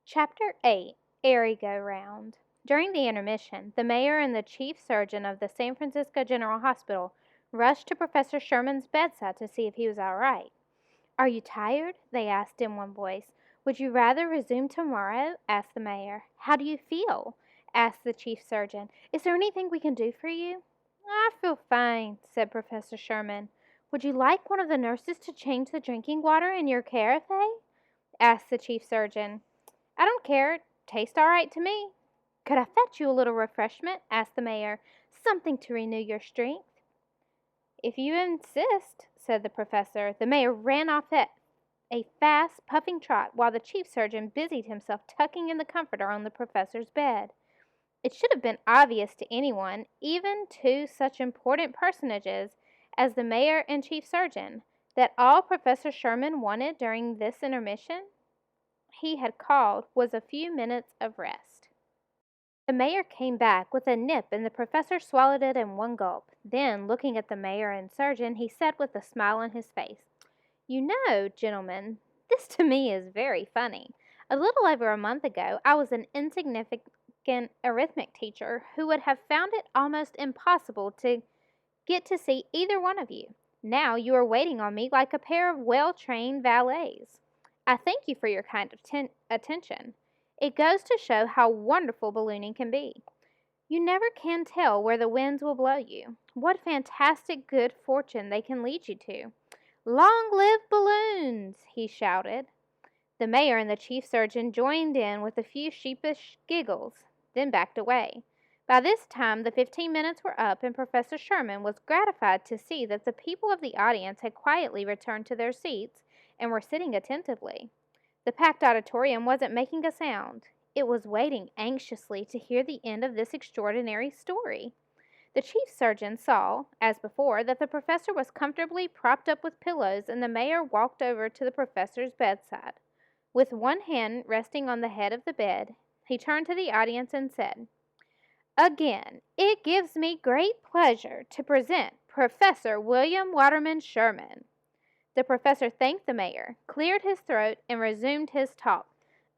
Chapter 8 Airy Go Round. During the intermission, the mayor and the chief surgeon of the San Francisco General Hospital rushed to Professor Sherman's bedside to see if he was all right. "Are you tired?" they asked in one voice. "Would you rather resume tomorrow?" asked the mayor. "How do you feel?" asked the chief surgeon. "Is there anything we can do for you?" "I feel fine," said Professor Sherman. "Would you like one of the nurses to change the drinking water in your carafe?" asked the chief surgeon. "I don't care. Tastes all right to me." "Could I fetch you a little refreshment?" asked the mayor. "Something to renew your strength?" "If you insist," said the professor. The mayor ran off at a fast, puffing trot, while the chief surgeon busied himself tucking in the comforter on the professor's bed. It should have been obvious to anyone, even to such important personages as the mayor and chief surgeon, that all Professor Sherman wanted during this intermission he had called was a few minutes of rest. The mayor came back with a nip and the professor swallowed it in one gulp. Then, looking at the mayor and surgeon, he said with a smile on his face, "You know, gentlemen, this to me is very funny. A little over a month ago I was an insignificant arithmetic teacher who would have found it almost impossible to get to see either one of you. Now you are waiting on me like a pair of well-trained valets. I thank you for your kind attention. It goes to show how wonderful ballooning can be. You never can tell where the winds will blow you, what fantastic good fortune they can lead you to. Long live balloons!" he shouted. The mayor and the chief surgeon joined in with a few sheepish giggles, then backed away. By this time the 15 minutes were up, and Professor Sherman was gratified to see that the people of the audience had quietly returned to their seats and were sitting attentively. The packed auditorium wasn't making a sound. It was waiting anxiously to hear the end of this extraordinary story. The chief surgeon saw, as before, that the professor was comfortably propped up with pillows, and the mayor walked over to the professor's bedside. With one hand resting on the head of the bed, he turned to the audience and said, "Again, it gives me great pleasure to present Professor William Waterman Sherman." The professor thanked the mayor, cleared his throat, and resumed his talk.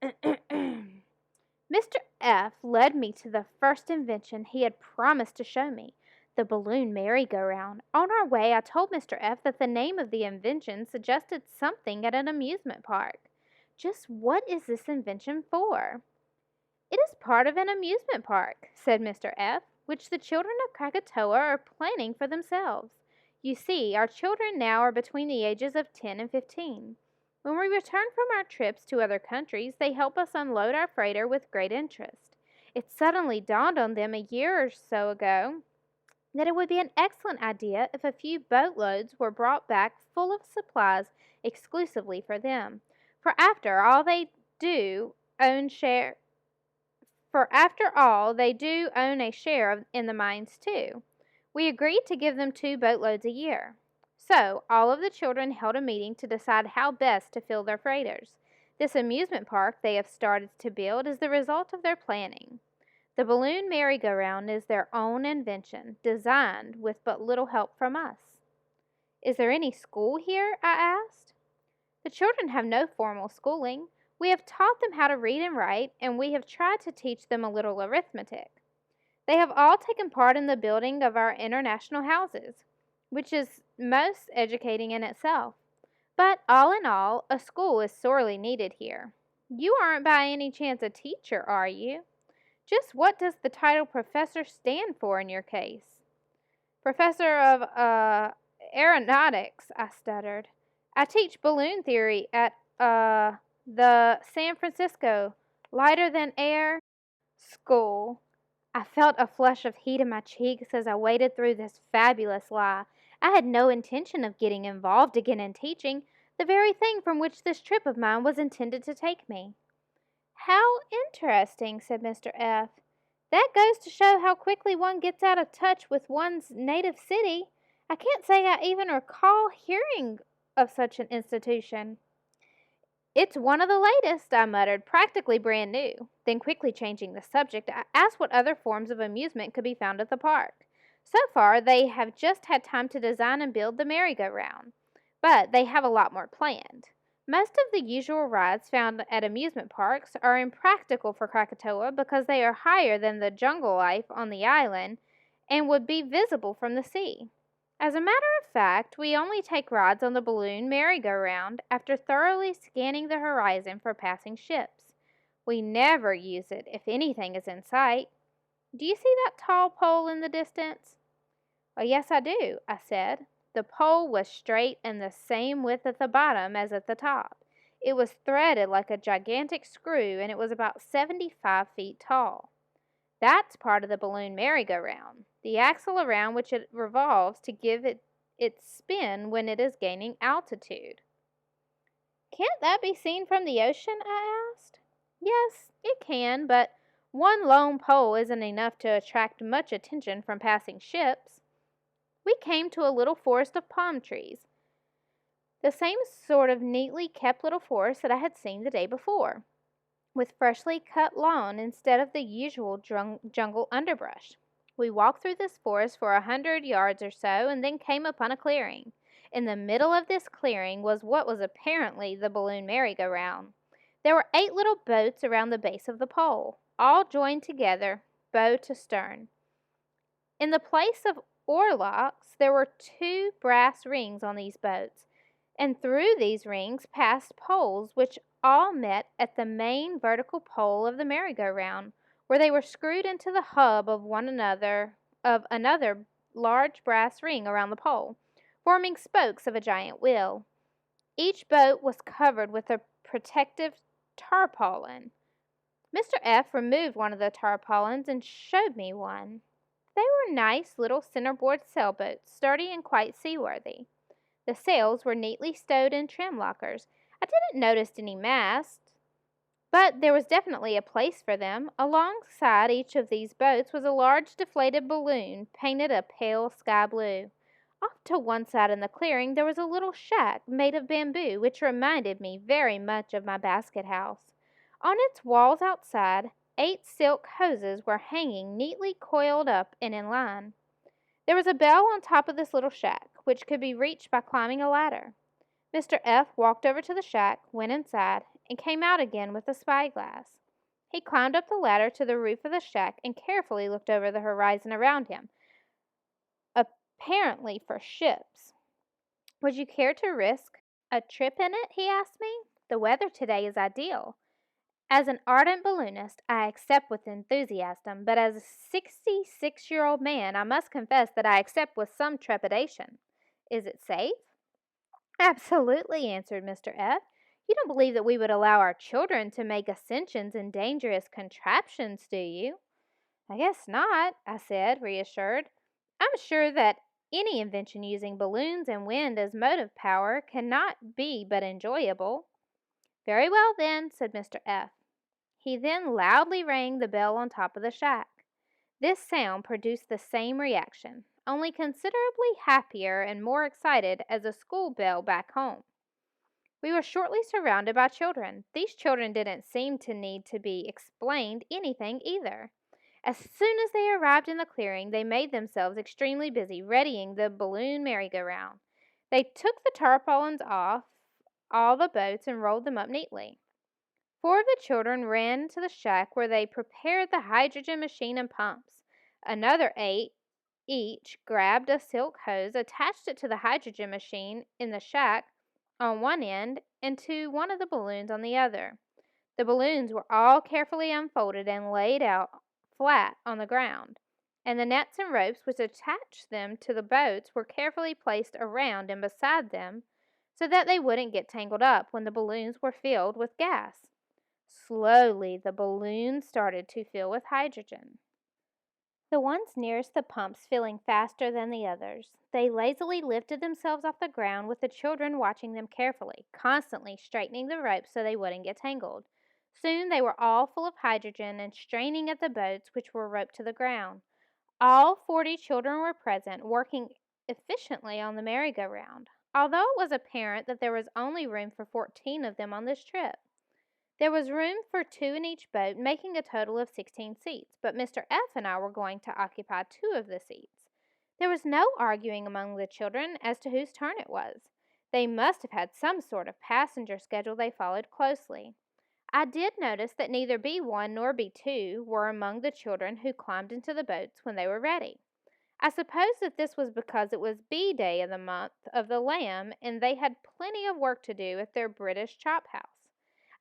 "Mr. F. led me to the first invention he had promised to show me, the balloon merry-go-round. On our way I told Mr. F. that the name of the invention suggested something at an amusement park. Just what is this invention for?" "It is part of an amusement park," said Mr. F., "which the children of Krakatoa are planning for themselves. You see, our children now are between the ages of 10 and 15. When we return from our trips to other countries, they help us unload our freighter with great interest. It suddenly dawned on them a year or so ago that it would be an excellent idea if a few boatloads were brought back full of supplies exclusively for them. For after all they do own a share in the mines too. We agreed to give them 2 boatloads a year. So all of the children held a meeting to decide how best to fill their freighters. This amusement park they have started to build is the result of their planning. The balloon merry-go-round is their own invention, designed with but little help from us." "Is there any school here?" I asked. "The children have no formal schooling. We have taught them how to read and write, and we have tried to teach them a little arithmetic. They have all taken part in the building of our international houses, which is most educating in itself. But, all in all, a school is sorely needed here. You aren't by any chance a teacher, are you? Just what does the title professor stand for in your case?" "Professor of, aeronautics," I stuttered. "I teach balloon theory at, the San Francisco Lighter Than Air School." I felt a flush of heat in my cheeks as I waded through this fabulous lie. I had no intention of getting involved again in teaching, the very thing from which this trip of mine was intended to take me. "How interesting," said Mr. F. "That goes to show how quickly one gets out of touch with one's native city. I can't say I even recall hearing of such an institution." "It's one of the latest," I muttered, "practically brand new." Then quickly changing the subject, I asked what other forms of amusement could be found at the park. So far, they have just had time to design and build the merry-go-round, but they have a lot more planned. Most of the usual rides found at amusement parks are impractical for Krakatoa because they are higher than the jungle life on the island and would be visible from the sea. As a matter of fact, we only take rides on the balloon merry-go-round after thoroughly scanning the horizon for passing ships. We never use it if anything is in sight. Do you see that tall pole in the distance? "Oh, yes, I do," I said. The pole was straight and the same width at the bottom as at the top. It was threaded like a gigantic screw and it was about 75 feet tall. That's part of the balloon merry-go-round, the axle around which it revolves to give it its spin when it is gaining altitude. "Can't that be seen from the ocean?" I asked. "Yes, it can, but one lone pole isn't enough to attract much attention from passing ships." We came to a little forest of palm trees, the same sort of neatly kept little forest that I had seen the day before, with freshly cut lawn instead of the usual jungle underbrush. We walked through this forest for 100 yards or so and then came upon a clearing. In the middle of this clearing was what was apparently the balloon merry-go-round. There were 8 little boats around the base of the pole, all joined together, bow to stern. In the place of oarlocks, there were 2 brass rings on these boats, and through these rings passed poles which all met at the main vertical pole of the merry-go-round, where they were screwed into the hub of another large brass ring around the pole, forming spokes of a giant wheel. Each boat was covered with a protective tarpaulin. Mr. F. removed one of the tarpaulins and showed me one. They were nice little centerboard sailboats, sturdy and quite seaworthy. The sails were neatly stowed in trim lockers. I didn't notice any masts, but there was definitely a place for them. Alongside each of these boats was a large deflated balloon painted a pale sky blue. Off to one side in the clearing there was a little shack made of bamboo which reminded me very much of my basket house. On its walls outside, 8 silk hoses were hanging neatly coiled up and in line. There was a bell on top of this little shack, which could be reached by climbing a ladder. Mr. F. walked over to the shack, went inside, and came out again with a spyglass. He climbed up the ladder to the roof of the shack and carefully looked over the horizon around him, apparently for ships. "Would you care to risk a trip in it?" he asked me. "The weather today is ideal." As an ardent balloonist, I accept with enthusiasm, but as a 66-year-old man, I must confess that I accept with some trepidation. "Is it safe?" "Absolutely," answered Mr. F. "You don't believe that we would allow our children to make ascensions in dangerous contraptions, do you?" "I guess not," I said, reassured. "I'm sure that any invention using balloons and wind as motive power cannot be but enjoyable." "Very well, then," said Mr. F. He then loudly rang the bell on top of the shack. This sound produced the same reaction, only considerably happier and more excited as a school bell back home. We were shortly surrounded by children. These children didn't seem to need to be explained anything either. As soon as they arrived in the clearing, they made themselves extremely busy readying the balloon merry-go-round. They took the tarpaulins off all the boats and rolled them up neatly. 4 of the children ran to the shack where they prepared the hydrogen machine and pumps. Another 8 each grabbed a silk hose, attached it to the hydrogen machine in the shack on one end and to one of the balloons on the other. The balloons were all carefully unfolded and laid out flat on the ground, and the nets and ropes which attached them to the boats were carefully placed around and beside them so that they wouldn't get tangled up when the balloons were filled with gas. Slowly, the balloons started to fill with hydrogen, the ones nearest the pumps filling faster than the others. They lazily lifted themselves off the ground with the children watching them carefully, constantly straightening the ropes so they wouldn't get tangled. Soon they were all full of hydrogen and straining at the boats which were roped to the ground. All 40 children were present, working efficiently on the merry-go-round, although it was apparent that there was only room for 14 of them on this trip. There was room for 2 in each boat, making a total of 16 seats, but Mr. F. and I were going to occupy 2 of the seats. There was no arguing among the children as to whose turn it was. They must have had some sort of passenger schedule they followed closely. I did notice that neither B1 nor B2 were among the children who climbed into the boats when they were ready. I suppose that this was because it was B Day of the month of the Lamb and they had plenty of work to do at their British chop house.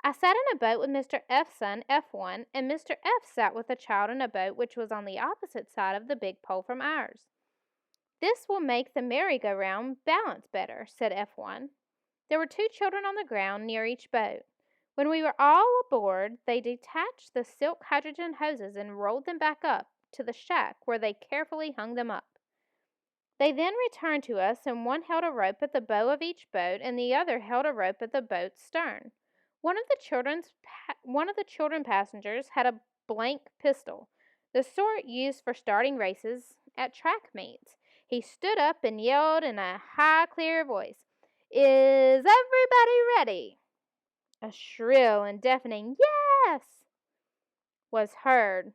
I sat in a boat with Mr. F's son, F1, and Mr. F sat with a child in a boat which was on the opposite side of the big pole from ours. "This will make the merry-go-round balance better," said F1. There were 2 children on the ground near each boat. When we were all aboard, they detached the silk hydrogen hoses and rolled them back up to the shack where they carefully hung them up. They then returned to us and one held a rope at the bow of each boat and the other held a rope at the boat's stern. One of the children passengers had a blank pistol, the sort used for starting races at track meets. He stood up and yelled in a high, clear voice, "Is everybody ready?" A shrill and deafening "Yes!" was heard,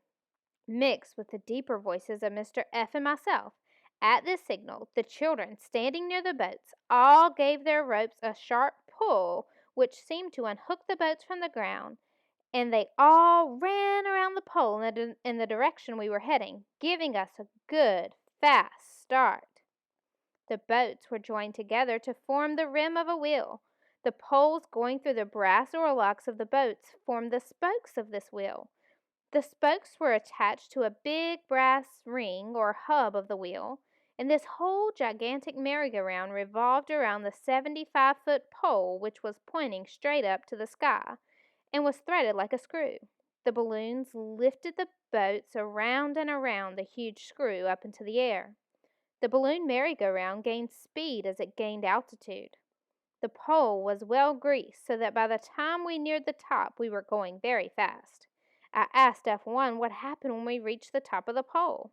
mixed with the deeper voices of Mr. F and myself. At this signal, the children standing near the boats all gave their ropes a sharp pull which seemed to unhook the boats from the ground, and they all ran around the pole in the direction we were heading, giving us a good, fast start. The boats were joined together to form the rim of a wheel. The poles going through the brass oarlocks of the boats formed the spokes of this wheel. The spokes were attached to a big brass ring or hub of the wheel, and this whole gigantic merry-go-round revolved around the 75-foot pole which was pointing straight up to the sky, and was threaded like a screw. The balloons lifted the boats around and around the huge screw up into the air. The balloon merry-go-round gained speed as it gained altitude. The pole was well greased so that by the time we neared the top we were going very fast. I asked F1 what happened when we reached the top of the pole.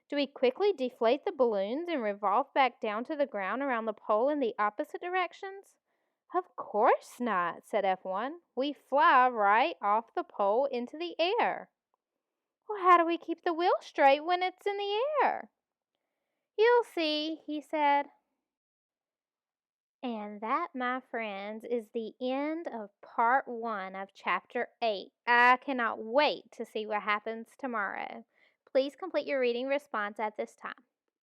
"Do we quickly deflate the balloons and revolve back down to the ground around the pole in the opposite directions?" "Of course not," said F1. "We fly right off the pole into the air." "Well, how do we keep the wheel straight when it's in the air?" "You'll see," he said. And that, my friends, is the end of part 1 of chapter 8. I cannot wait to see what happens tomorrow. Please complete your reading response at this time.